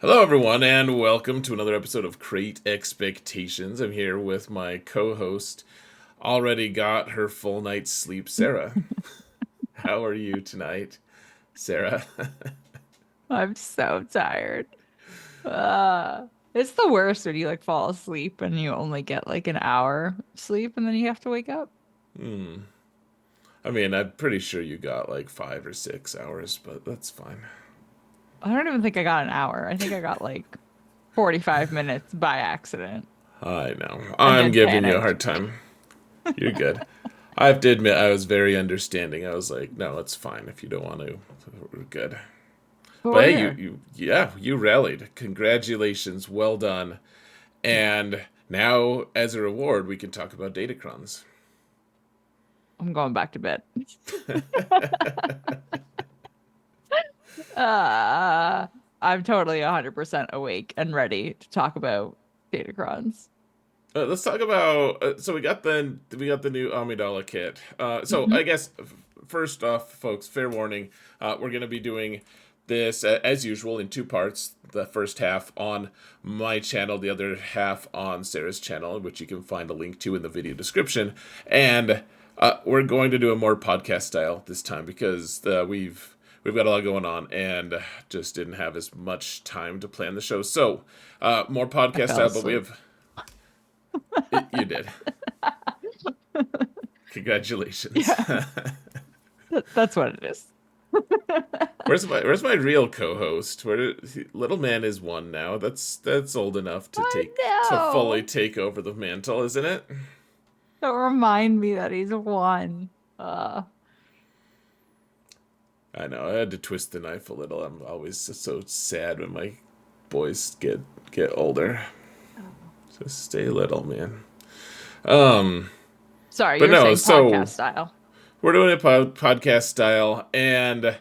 Hello, everyone, and welcome to another episode of Crate Expectations. I'm here with my co host, already got her full night's sleep, Sarah. How are you tonight, Sarah? I'm so tired. It's the worst when you like fall asleep and you only get like an hour sleep and then you have to wake up. Hmm. I mean, I'm pretty sure you got like 5 or 6 hours, but that's fine. I don't even think I got an hour. I think I got like 45 minutes by accident I know. and I'm then giving you a panicked. hard time. You're good. I have to admit, I was very understanding. I was like, no, it's fine if you don't want to. We're good. But But we're hey, here. yeah, you rallied. Congratulations. Well done. And now, as a reward, we can talk about Datacrons. I'm going back to bed. Uh, I'm totally 100% awake and ready to talk about Datacrons. Let's talk about. So we got the new Amidala kit. So Hmm. I guess first off, folks, fair warning. We're gonna be doing this as usual in two parts. The first half on my channel, the other half on Sarah's channel, which you can find a link to in the video description. And we're going to do a more podcast style this time because we've got a lot going on and just didn't have as much time to plan the show. So more I podcast fell style, but we asleep. have you did. Congratulations. Yeah, that's what it is. Where's my real co-host? Little man is one now. That's old enough to I fully know. take over the mantle, isn't it? Don't remind me that he's one. Uh, I know. I had to twist the knife a little. I'm always so sad when my boys get older. Just stay little, man. Um, sorry, you but were no. saying podcast So style. we're doing it podcast style, and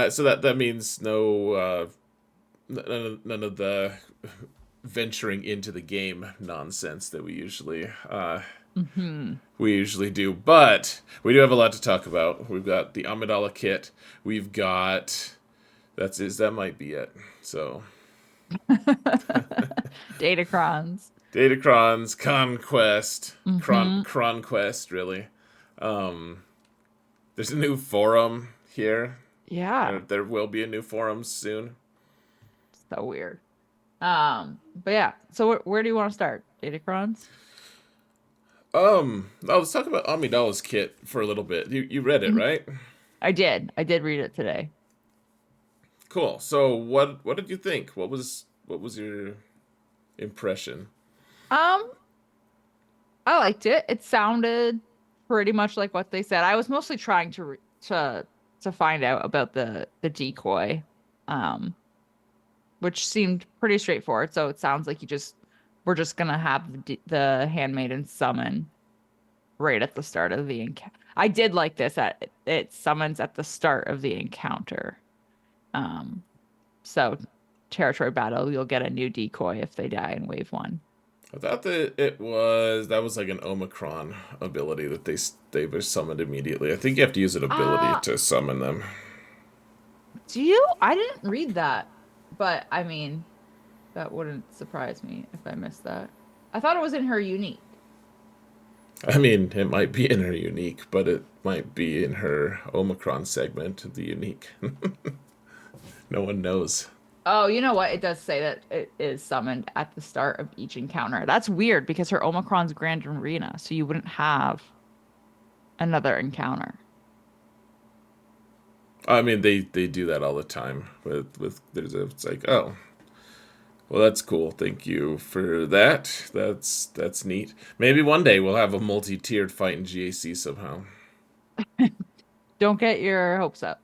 so that means none of the venturing into the game nonsense that Hmm. we usually do. But we do have a lot to talk about. We've got the Amidala kit. We've got that might be it. So Datacrons. Datacrons, Conquest, Hmm. Cronquest, really. Um, there's a new forum here. Yeah, There will be a new forum soon. so weird. But yeah. So where do you want to start? Datacrons? Now let's talk about Amidala's kit for a little bit. You read it, Mhm. right? I did. I did read it today. Cool. So what did you think? What was your impression? Um, I liked it. It sounded pretty much like what they said. I was mostly trying to find out about the decoy. Um, which seemed pretty straightforward. So it sounds like we're just gonna have the handmaiden summon right at the start of the encounter. I did like this at it summons at the start of the encounter. Um, so territory battle, you'll get a new decoy if they die in wave one. I thought that was like an Omicron ability that they were summoned immediately. I think you have to use an ability Uh, to summon them. do you? I didn't read that, but I mean, that wouldn't surprise me if I missed that. I thought it was in her unique. I mean, it might be in her unique, but it might be in her Omicron segment of the unique. No one knows. Oh, you know what? It does say that it is summoned at the start of each encounter. That's weird because her Omicron's Grand Arena, so you wouldn't have another encounter. I mean, they do that all the time with it's like, oh, well, that's cool. Thank you for that. That's neat. Maybe one day we'll have a multi-tiered fight in GAC somehow. Don't get your hopes up.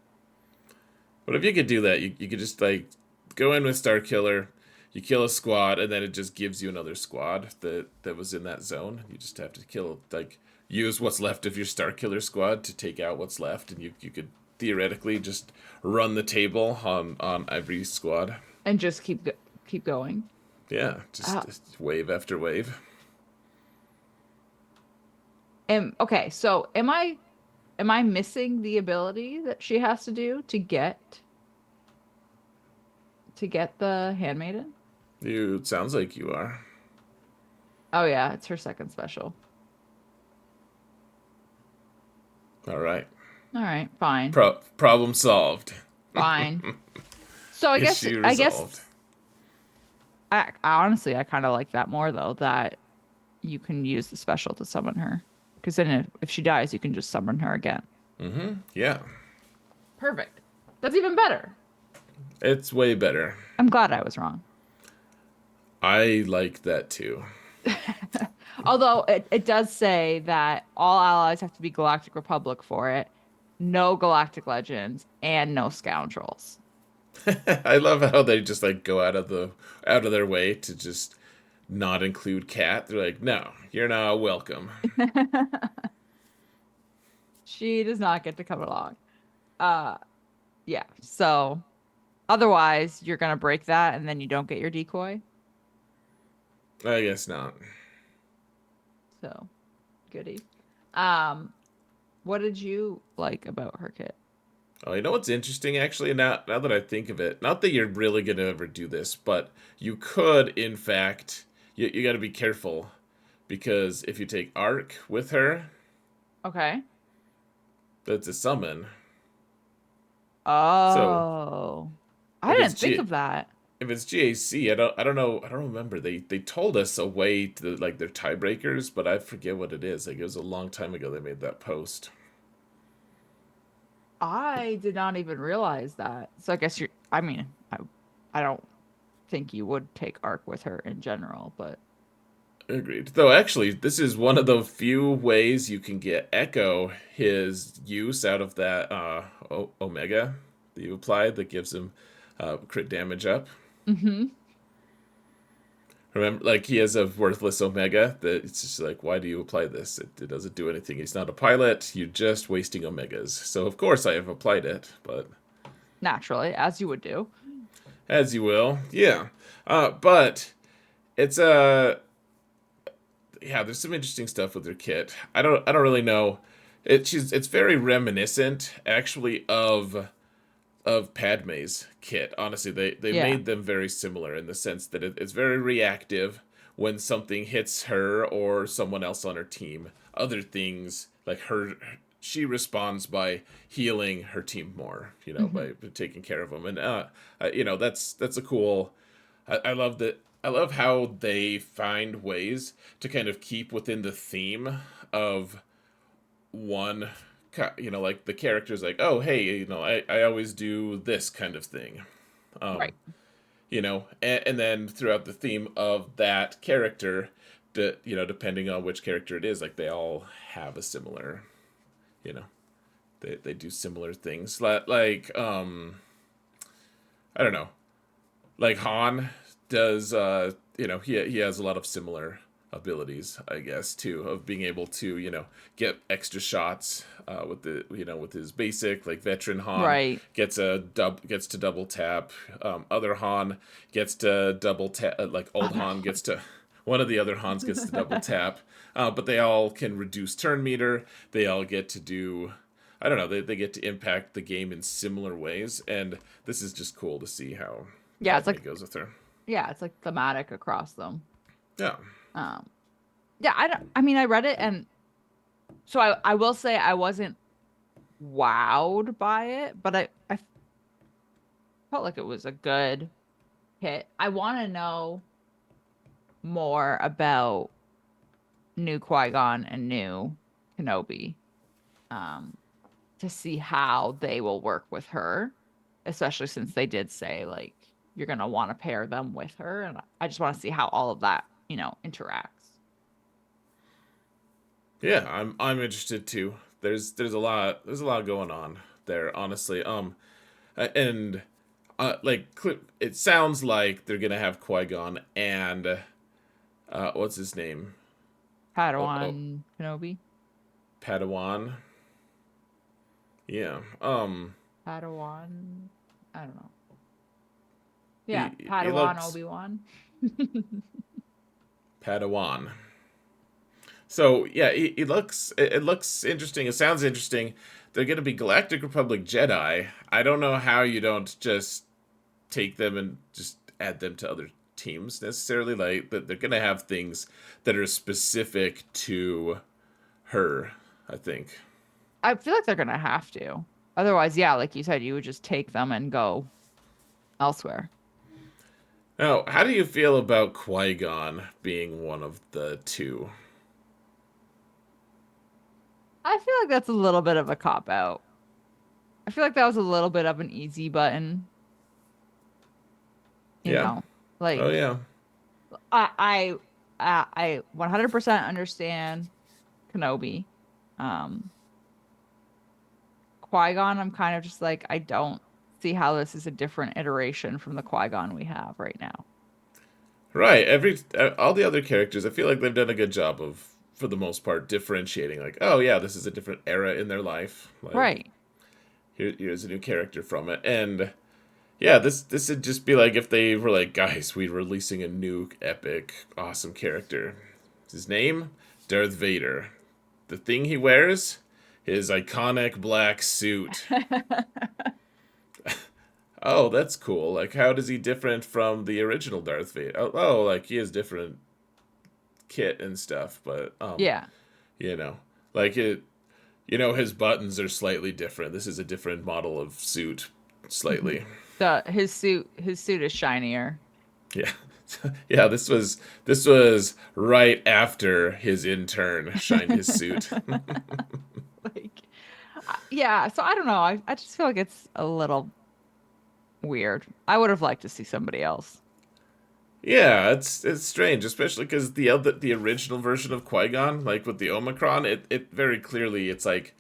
But if you could do that, you could just like go in with Star Killer, you kill a squad, and then it just gives you another squad that was in that zone. You just have to use what's left of your Star Killer squad to take out what's left, and you could theoretically just run the table on every squad. And just keep going. Yeah, Uh, just wave after wave. okay, so am I missing the ability that she has to do to get the Handmaiden? You it sounds like you are. Oh yeah, it's her second special. All right. All right, fine. Problem solved. Fine. So I guess Issue I guess resolved. I honestly I kind of like that more though, that you can use the special to summon her. Because then if she dies, you can just summon her again. Yeah. Perfect. That's even better. It's way better. I'm glad I was wrong. I like that too. Although it does say that all allies have to be Galactic Republic for it, no Galactic Legends, and no scoundrels. I love how they just like go out of their way to just not include Cat. They're like, no, you're not welcome. She does not get to come along. Uh yeah. So otherwise you're gonna break that and then you don't get your decoy. I guess not. So goody. Um, what did you like about her kit? Oh, you know what's interesting actually? Now that I think of it, not that you're really gonna ever do this, but you could, in fact, you got to be careful because if you take Arc with her, Okay. that's a summon. So Oh, I if it's didn't think G of that. if it's GAC, I don't know, I don't remember. They told us a way to like their tiebreakers, but I forget what it is. Like it was a long time ago they made that post. I did not even realize that. So I guess you're, I mean, I don't think you would take Arc with her in general, but Agreed. Though actually, this is one of the few ways you can get Echo his use out of that Omega that you applied that gives him crit damage up. hmm Remember, like he has a worthless Omega that it's just like, why do you apply this? It doesn't do anything. He's not a pilot. You're just wasting Omegas. So of course I have applied it, but naturally, as you would do. as you will, yeah. But it's a yeah, there's some interesting stuff with her kit. I don't really know. It's very reminiscent actually of Padme's kit. Honestly, they Yeah. made them very similar in the sense that it's very reactive when something hits her or someone else on her team. Other things like her she responds by healing her team more, hmm by taking care of them. And that's a cool I love that. I love how they find ways to kind of keep within the theme of one. Like the characters, like, oh, hey, I always do this kind of thing. Right. And then throughout the theme of that character, depending on which character it is, like they all have a similar, you know, they do similar things. Like, I don't know, like Han does he has a lot of similar abilities, I guess, too, of being able to get extra shots with the with his basic. Like veteran Han Right. gets to double tap. Other Han gets to double tap. Like old Other Han one. gets to one of the other Hans gets to double tap. But they all can reduce turn meter. They all get to do, I don't know, they get to impact the game in similar ways, and this is just cool to see how Yeah, it's Padme like goes with her. yeah, it's like thematic across them. Yeah. Um, yeah, I don't. I mean, I read it, and so I will say I wasn't wowed by it, but I felt like it was a good hit. I want to know more about new Qui-Gon and new Kenobi, um, to see how they will work with her, especially since they did say like you're gonna want to pair them with her, and I just want to see how all of that, interacts. Yeah, I'm interested too. There's a lot going on there, honestly. And it sounds like they're gonna have Qui-Gon and what's his name? Oh, Padawan Kenobi, Padawan. Yeah. Padawan, I don't know. Yeah, He Padawan looks Obi-Wan. Padawan. So yeah, he looks. It looks interesting. It sounds interesting. They're gonna be Galactic Republic Jedi. I don't know how you don't just take them and just add them to other teams necessarily. Like, but they're gonna have things that are specific to her, I think. I feel like they're gonna have to. Otherwise, yeah, like you said, you would just take them and go elsewhere. Now, how do you feel about Qui-Gon being one of the two? I feel like that's a little bit of a cop out. I feel like that was a little bit of an easy button, you Yeah. know. Oh Like yeah. I I 100% understand Kenobi. Um Qui-Gon, I'm kind of just like I don't see how this is a different iteration from the Qui-Gon we have right now. Right. All the other characters, I feel like they've done a good job of, for the most part, differentiating. Like, oh yeah, this is a different era in their life. Like, Right. here's a new character from it, and yeah, this would just be like if they were like, guys, we're releasing a new epic, awesome character. His name, Darth Vader. The thing he wears, his iconic black suit. Oh, that's cool. Like, how does he different from the original Darth Vader? Like he has different kit and stuff, but Yeah. you know, like his buttons are slightly different. This is a different model of suit, slightly. The his suit is shinier. Yeah. Yeah, this was right after his intern shined his suit. Like yeah, so I don't know. I just feel like it's a little weird. I would have liked to see somebody else. Yeah, it's strange, especially because the original version of Qui-Gon, like with the Omicron, it very clearly it's like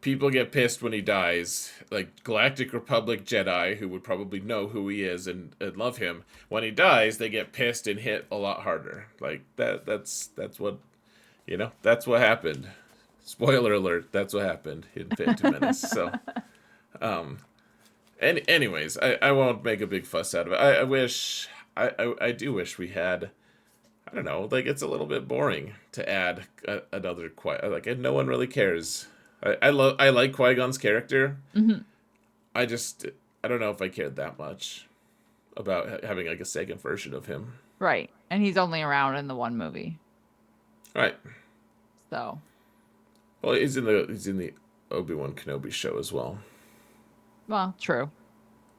people get pissed when he dies. Like Galactic Republic Jedi, who would probably know who he is and love him, when he dies, they get pissed and hit a lot harder. Like that's what that's what happened. Spoiler alert, that's what happened in Phantom Menace. So, anyways, I won't make a big fuss out of it. I wish I do wish we had. I don't know. Like it's a little bit boring to add another like and no one really cares. I like Qui Gon's character. Hmm. I just I don't know if I cared that much about having like a second version of him. Right. And he's only around in the one movie. Right. So, Well, he's in the Obi-Wan Kenobi show as well well, true.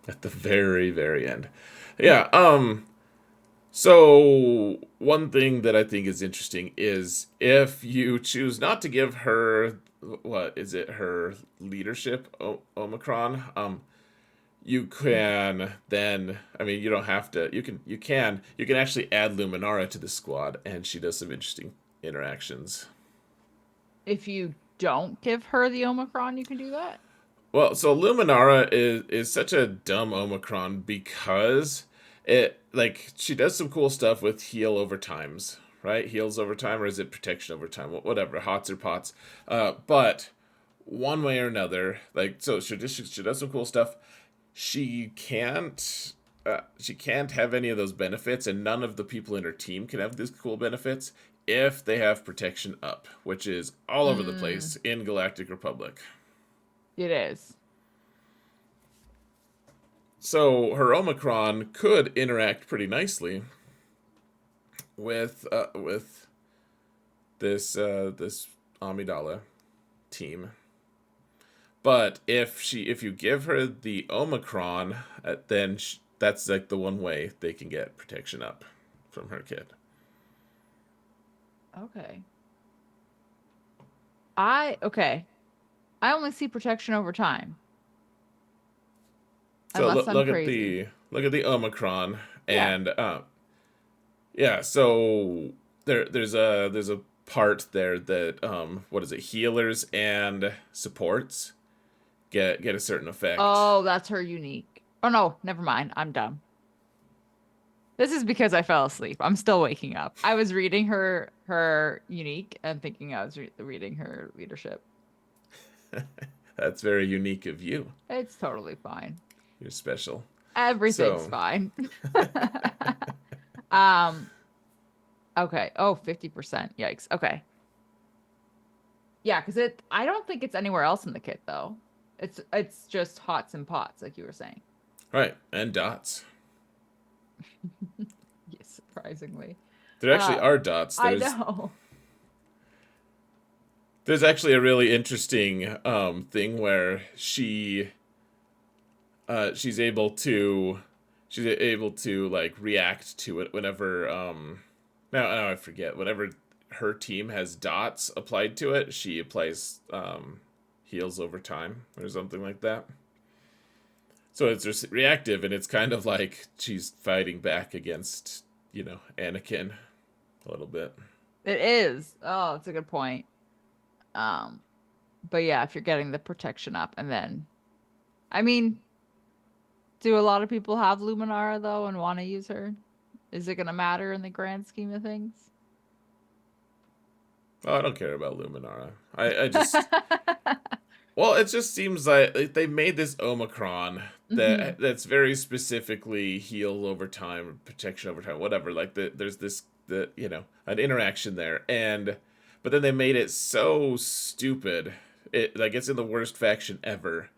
at the very end. Yeah. So one thing that I think is interesting is if you choose not to give her what is it her leadership Omicron you can then I mean you don't have to you can actually add Luminara to the squad and she does some interesting interactions. If you don't give her the Omicron, you can do that. Well, so Luminara is such a dumb Omicron because it like she does some cool stuff with heal over times, right? Heals over time, or is it protection over time? Whatever, hots or pots. But one way or another, like so she does some cool stuff. She can't she can't have any of those benefits, and none of the people in her team can have these cool benefits if they have protection up, which is all over the Mm, place in Galactic Republic. it is. So her Omicron could interact pretty nicely with this Amidala team. But if you give her the Omicron, then that's like the one way they can get protection up from her kid. Okay. Okay. I only see protection over time, So unless I'm look at crazy. the Omicron Yeah. and yeah. So there's a part there that what is it healers and supports get a certain effect. Oh, that's her unique. Oh no, never mind. I'm dumb. This is because I fell asleep. I'm still waking up. I was reading her unique and thinking I was reading her leadership. That's very unique of you. It's totally fine. You're special. Everything's So, fine. Um, okay. Oh, 50%. Yikes. Okay. Yeah, because I don't think it's anywhere else in the kit though. It's just hots and pots, like you were saying. Right, and dots. Yes, surprisingly. There actually Uh, are dots. I There's know. there's actually a really interesting thing where she's able to like react to it whenever now I forget, whenever her team has dots applied to it, she applies heals over time or something like that. So it's just reactive, and it's kind of like she's fighting back against, Anakin a little bit. It is. Oh, it's a good point. Um, but yeah, if you're getting the protection up and then I mean, do a lot of people have Luminara though and want to use her? Is it gonna matter in the grand scheme of things? Oh, I don't care about Luminara. I just well, it just seems like they made this Omicron Hmm. that's very specifically heal over time, protection over time, whatever. Like there's an interaction there, and but then they made it so stupid. It like it's in the worst faction ever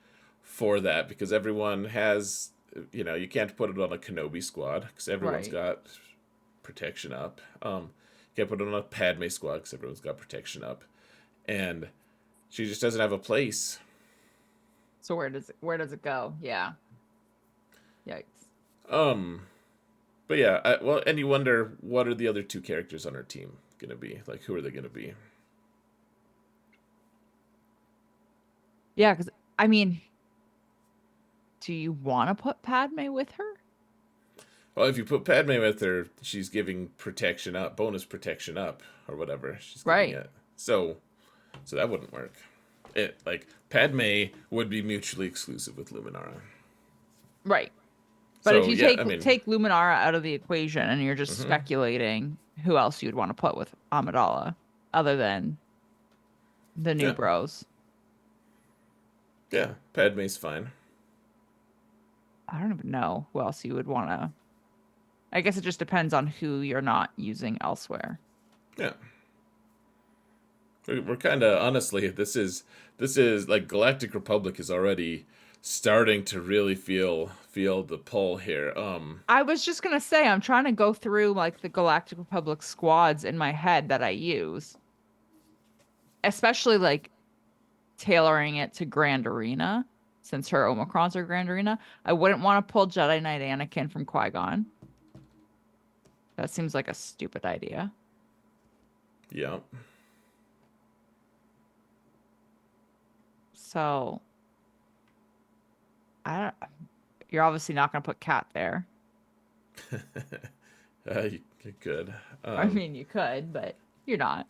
for that because everyone has you can't put it on a Kenobi squad because everyone's Right. got protection up. You can't put it on a Padme squad because everyone's got protection up, and she just doesn't have a place. So where does it go? Yeah. Yikes. Um, but yeah, well, and you wonder what are the other two characters on her team gonna be? Like, who are they gonna be? Yeah, because I mean, do you want to put Padme with her? Well, if you put Padme with her, she's giving protection up, bonus protection up, or whatever she's giving Right. it. So that wouldn't work. It like Padme would be mutually exclusive with Luminara. Right. But if So you yeah, take I mean, take Luminara out of the equation and you're just hmm speculating who else you'd want to put with Amidala other than the new yeah, bros. yeah, Padme's fine. I don't even know who else you would want to. I guess it just depends on who you're not using elsewhere. Yeah, we're kind of honestly, this is like Galactic Republic is already starting to really feel the pull here. I was just gonna say I'm trying to go through like the Galactic Republic squads in my head that I use, especially like tailoring it to Grand Arena, since her Omicrons are Grand Arena. I wouldn't want to pull Jedi Knight Anakin from Qui-Gon. That seems like a stupid idea. Yeah. So I don't, you're obviously not gonna put Cat there. You could. I mean, you could, but you're not.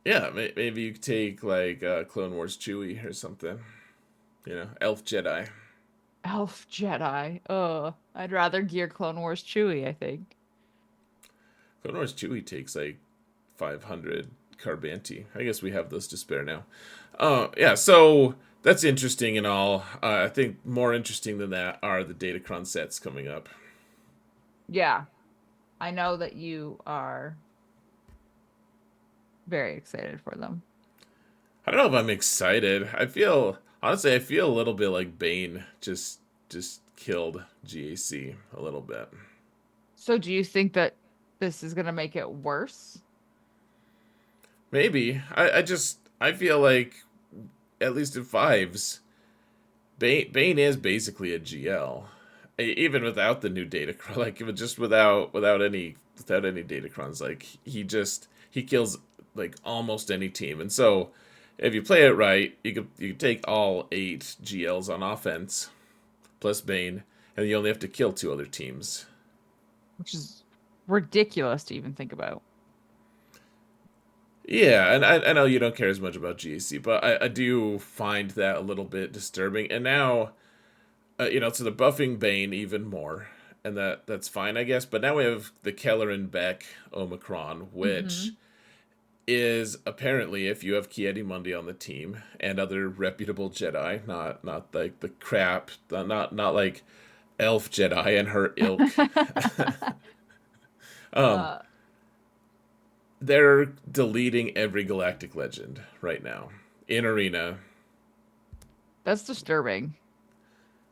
Yeah, maybe you could take like Clone Wars Chewie or something. Elf Jedi. Elf Jedi. Oh, I'd rather gear Clone Wars Chewie, I think. Clone Wars Chewie takes like 500 Carbanti. I guess we have those to spare now. Yeah, so that's interesting and all. I think more interesting than that are the Datacron sets coming up. Yeah, I know that you are very excited for them. I don't know if I'm excited. I feel a little bit like Bane just killed GAC a little bit. So do you think that this is gonna make it worse? Maybe. I feel like at least in fives, Bane is basically a GL, even without the new data, like just without any datacrons. Like he kills like almost any team, and so if you play it right, you could take all 8 GLs on offense plus Bane, and you only have to kill 2 other teams. Which is ridiculous to even think about. Yeah, and I know you don't care as much about GAC, but I do find that a little bit disturbing. And now so they're buffing Bane even more, and that's fine, I guess. But now we have the Keller and Beck Omicron, which Hmm. is apparently if you have Ki-Adi-Mundi on the team and other reputable Jedi, not like the crap, not like Elf Jedi and her ilk. um, uh, they're deleting every Galactic Legend right now in Arena. that's disturbing.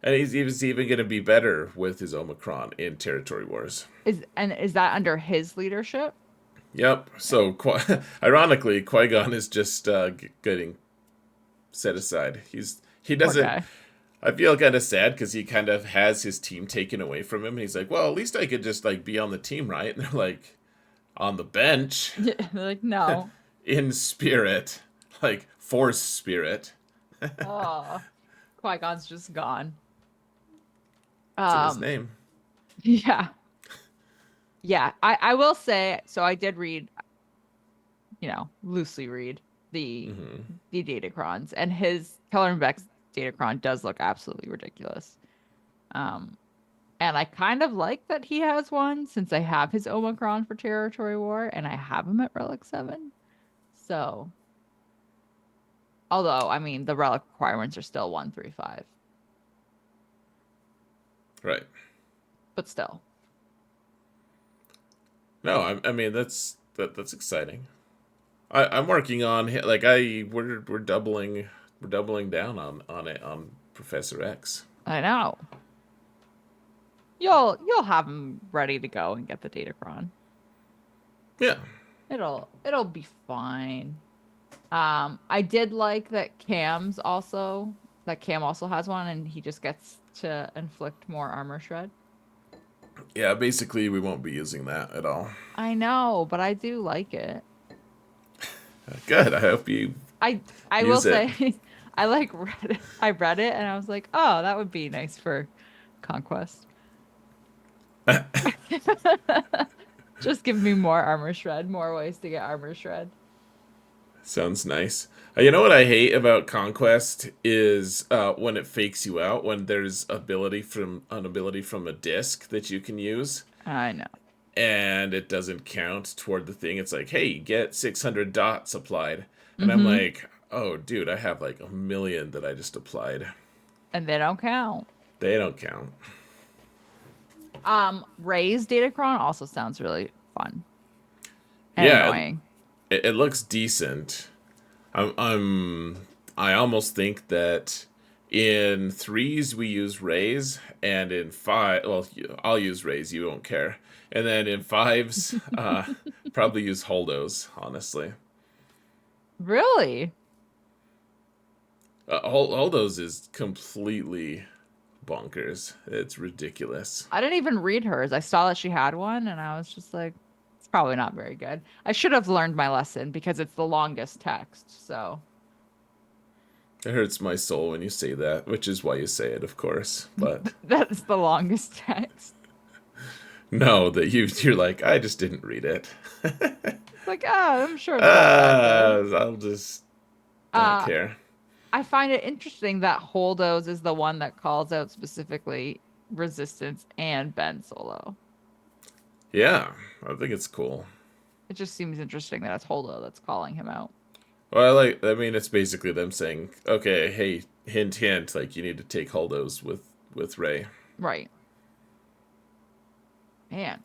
And he's even going to be better with his Omicron in Territory Wars. Is that under his leadership? Yep. So, ironically, Qui Gon is just getting set aside. He Poor doesn't. guy. I feel kind of sad because he kind of has his team taken away from him. And he's like, well, at least I could just like be on the team, right? And they're like, on the bench, Yeah, they're like, no. in spirit, like force spirit. Oh, Qui-Gon's just gone. It's in his Um, name. yeah. Yeah, I will say, so I did read, loosely read the Hmm. the Datacrons, and his Kellerman Beck's Datacron does look absolutely ridiculous. Um, and I kind of like that he has one since I have his Omicron for Territory War, and I have him at Relic 7. So, although I mean the relic requirements are still 135, Right. but still. No, I mean that's exciting. I'm working on like we're doubling down on it on Professor X. I know. You'll have him ready to go and get the Datacron. Yeah. It'll be fine. I did like that Cam also has one and he just gets to inflict more armor shred. Yeah, basically we won't be using that at all. I know, but I do like it. Good. I hope you I I will use it. say I like read it. I read it and I was like, "Oh, that would be nice for Conquest." Just give me more armor shred, more ways to get armor shred. Sounds nice. You know what I hate about Conquest is when it fakes you out when there's an ability from a disc that you can use I know. and it doesn't count toward the thing. It's like, hey, get 600 dots applied, and I'm Mm-hmm. like, oh, dude, I have like a million that I just applied. And they don't count. They don't count. Ray's Datacron also sounds really fun and Yeah, annoying. it looks decent. I almost think that in threes we use rays, and in five, well, I'll use rays. You won't care. And then in fives, probably use holdos. Honestly, Really? holdos is completely bonkers. It's ridiculous. I didn't even read hers. I saw that she had one and I was just like, it's probably not very good. I should have learned my lesson because it's the longest text. So It hurts my soul when you say that, which is why you say it, of course. But that's the longest text. no, that you're like, I just didn't read it. It's like, oh, I'm sure they're not that good. I'll just don't Uh, care. I find it interesting that Holdo's is the one that calls out specifically Resistance and Ben Solo. Yeah, I think it's cool. It just seems interesting that it's Holdo that's calling him out. Well, I mean, it's basically them saying, okay, hey, hint, hint, like you need to take Holdos with Ray. Right. Man.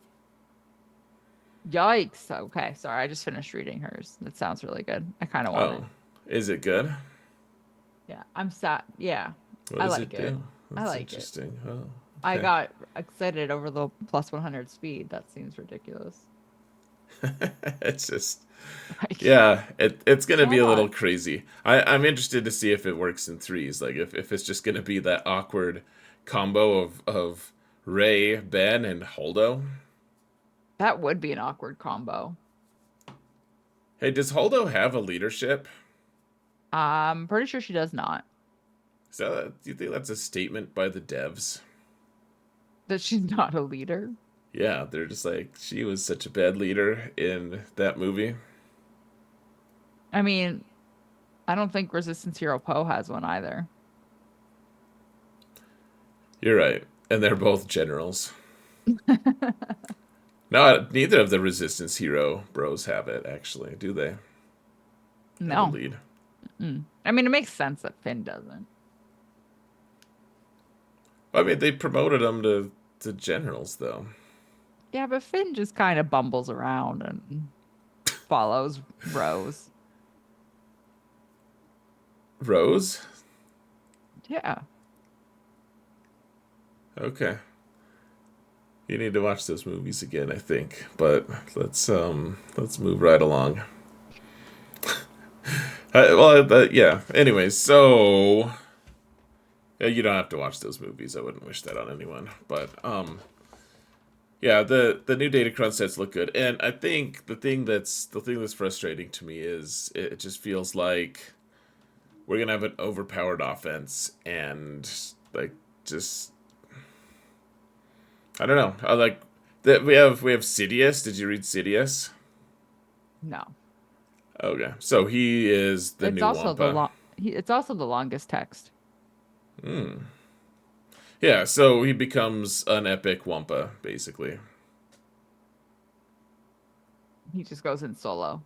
Yikes. Okay, sorry. I just finished reading hers. That sounds really good. I kind of want it. Oh, is it good? Yeah, I'm sad. Yeah, What I does like it it. do? I That's like it. interesting. Oh, I okay. got excited over the plus 100 speed. That seems ridiculous. It's just, Like, yeah, it's gonna why be a little not? crazy. I'm interested to see if it works in threes. Like if it's just gonna be that awkward combo of Ray, Ben, and Holdo. That would be an awkward combo. Hey, does Holdo have a leadership? I'm pretty sure she does not. So do you think that's a statement by the devs? That she's not a leader. Yeah, they're just like she was such a bad leader in that movie. I mean, I don't think Resistance Hero Poe has one either. You're right, and they're both generals. No, neither of the Resistance hero bros have it. Actually, do they have a No. lead? Mm. I mean, it makes sense that Finn doesn't. I mean, they promoted them to generals though. Yeah, but Finn just kind of bumbles around and follows Rose. Rose? Yeah. Okay. You need to watch those movies again, I think. But let's move right along. Yeah. Anyways, so yeah, you don't have to watch those movies. I wouldn't wish that on anyone. But yeah, the new Datacron sets look good, and I think the thing that's frustrating to me is it just feels like we're gonna have an overpowered offense, and like just I don't know. I like that we have Sidious. Did you read Sidious? No. Okay, so he is the It's new also the Wampa. long. It's also the longest text. Yeah, so he becomes an epic Wampa basically. He just goes in solo.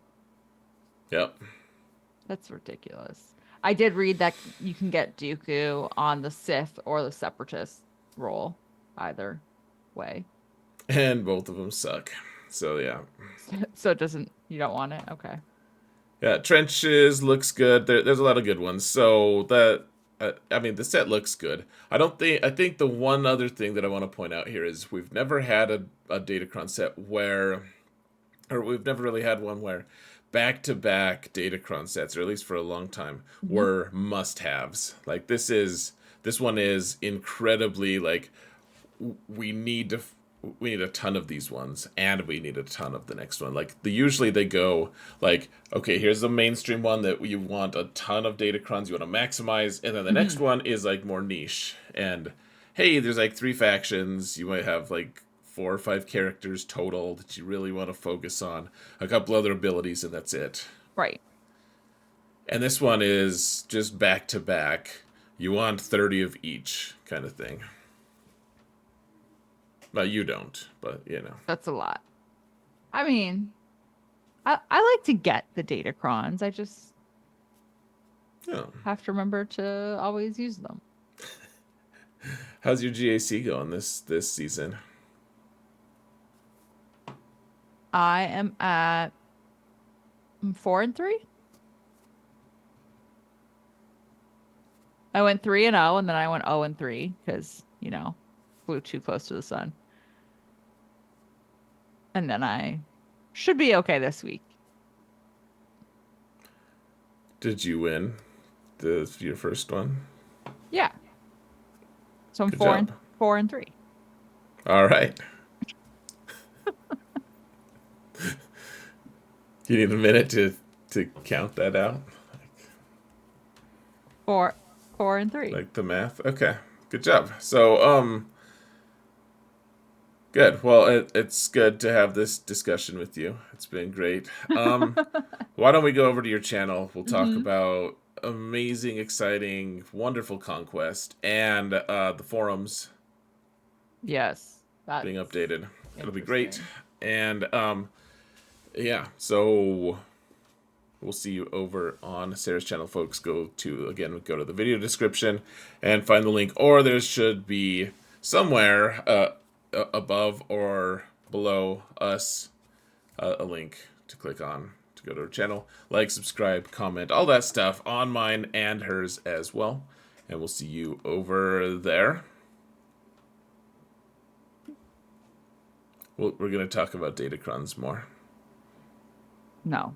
Yep. That's ridiculous. I did read that you can get Dooku on the Sith or the Separatist role, either way. And both of them suck. So yeah. So it doesn't. You don't want it. Okay. Yeah, Trenches looks good. There's a lot of good ones. So I mean, the set looks good. I think the one other thing that I want to point out here is we've never had a Datacron set where, or we've never really had one where back-to-back Datacron sets, or at least for a long time, Hmm. were must-haves. Like this one is incredibly like we need to we need a ton of these ones and we need a ton of the next one. Like usually they go like, okay, here's the mainstream one that you want a ton of Datacrons you want to maximize, and then the next Hmm. one is like more niche, and hey, there's like three factions, you might have like 4 or 5 characters total that you really want to focus on, a couple other abilities, and that's it. Right. And this one is just back to back, you want 30 of each kind of thing. Well, you don't, but you know. That's a lot. I mean, I like to get the Datacrons. I just Yeah. have to remember to always use them. How's your GAC going this season? I am at 4-3. I went 3-0, and then I went 0-3 because, flew too close to the sun. And then I should be okay this week. Did you win your first one? Yeah. So I'm Good four and job. 4-3. All right. You need a minute to count that out, 4-3. like the math. Okay. Good job. So good. Well, it's good to have this discussion with you. It's been great. Why don't we go over to your channel? We'll talk Hmm. about amazing, exciting, wonderful conquest and the forums Yes. being That's updated. It'll be great. interesting. And yeah, so we'll see you over on Sarah's channel, folks. Go to the video description and find the link, or there should be somewhere above or below us a link to click on to go to her channel. Like, subscribe, comment, all that stuff on mine and hers as well. And we'll see you over there. We're going to talk about Datacrons more. No.